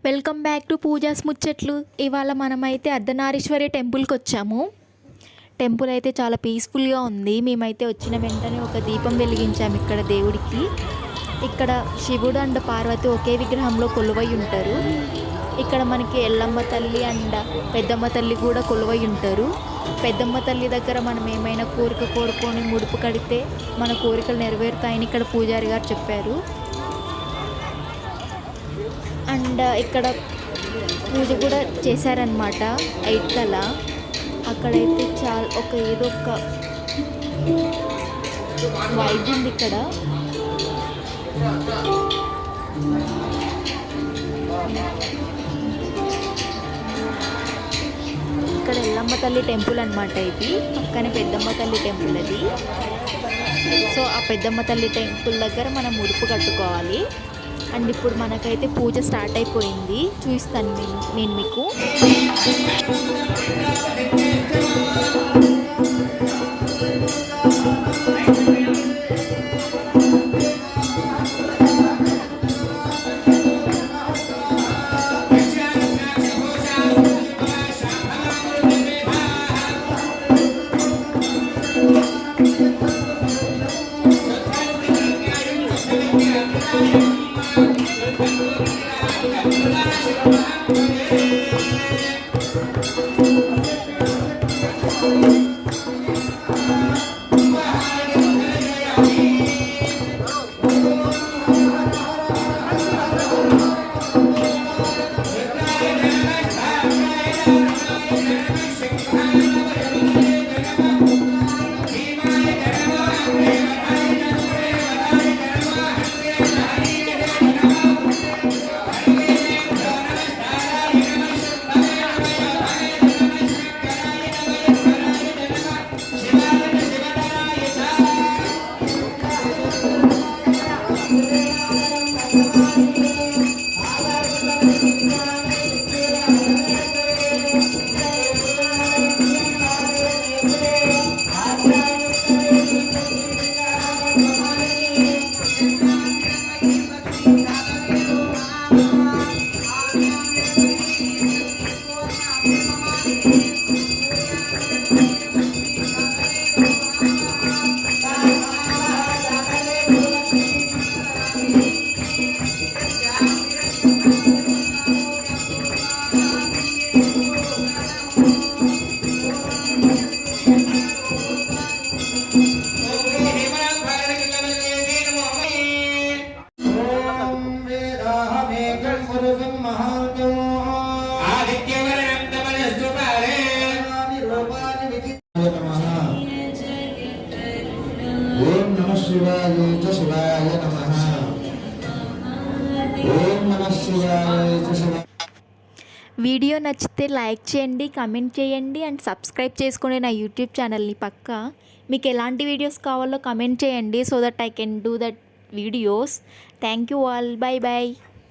Welcome back to pujas ముచ్చట్లు. ఇవాళ మనమైతే అర్ధనారీశ్వరి టెంపుల్కి వచ్చాము. టెంపుల్ అయితే చాలా పీస్ఫుల్గా ఉంది. మేమైతే వచ్చిన వెంటనే ఒక దీపం వెలిగించాము ఇక్కడ దేవుడికి. ఇక్కడ శివుడు అండ్ పార్వతి ఒకే విగ్రహంలో కొలువై ఉంటారు. ఇక్కడ మనకి ఎల్లమ్మ తల్లి అండ్ పెద్దమ్మ తల్లి కూడా కొలువై ఉంటారు. పెద్దమ్మ తల్లి దగ్గర మనం ఏమైనా కోరిక కోరుకొని ముడుపు కడితే మన కోరికలు నెరవేరుతాయని ఇక్కడ పూజారి గారు చెప్పారు. అండ్ ఇక్కడ పూజ కూడా చేశారనమాట 8 కల్లా. అక్కడైతే ఏదో ఒక వైబ్ ఉంది ఇక్కడ. ఇక్కడ ఎల్లమ్మ తల్లి టెంపుల్ అనమాట ఇది. పక్కనే పెద్దమ్మ తల్లి టెంపుల్ అది. సో ఆ పెద్దమ్మ తల్లి టెంపుల్ దగ్గర మనం ముడుపు కట్టుకోవాలి. అండ్ ఇప్పుడు మనకైతే పూజ స్టార్ట్ అయిపోయింది, చూపిస్తాను నేను మీకు. ఓం నమః శివాయ శివాయ నమః. ఓం నమః శివాయ శివాయ. వీడియో నచ్చితే లైక్ చేయండి, కమెంట్ చేయండి అండ్ సబ్స్క్రైబ్ చేసుకోండి నా యూట్యూబ్ ఛానల్ని. పక్కా మీకు ఎలాంటి వీడియోస్ కావాలో కమెంట్ చేయండి, so that I can do that videos. Thank you all. Bye bye.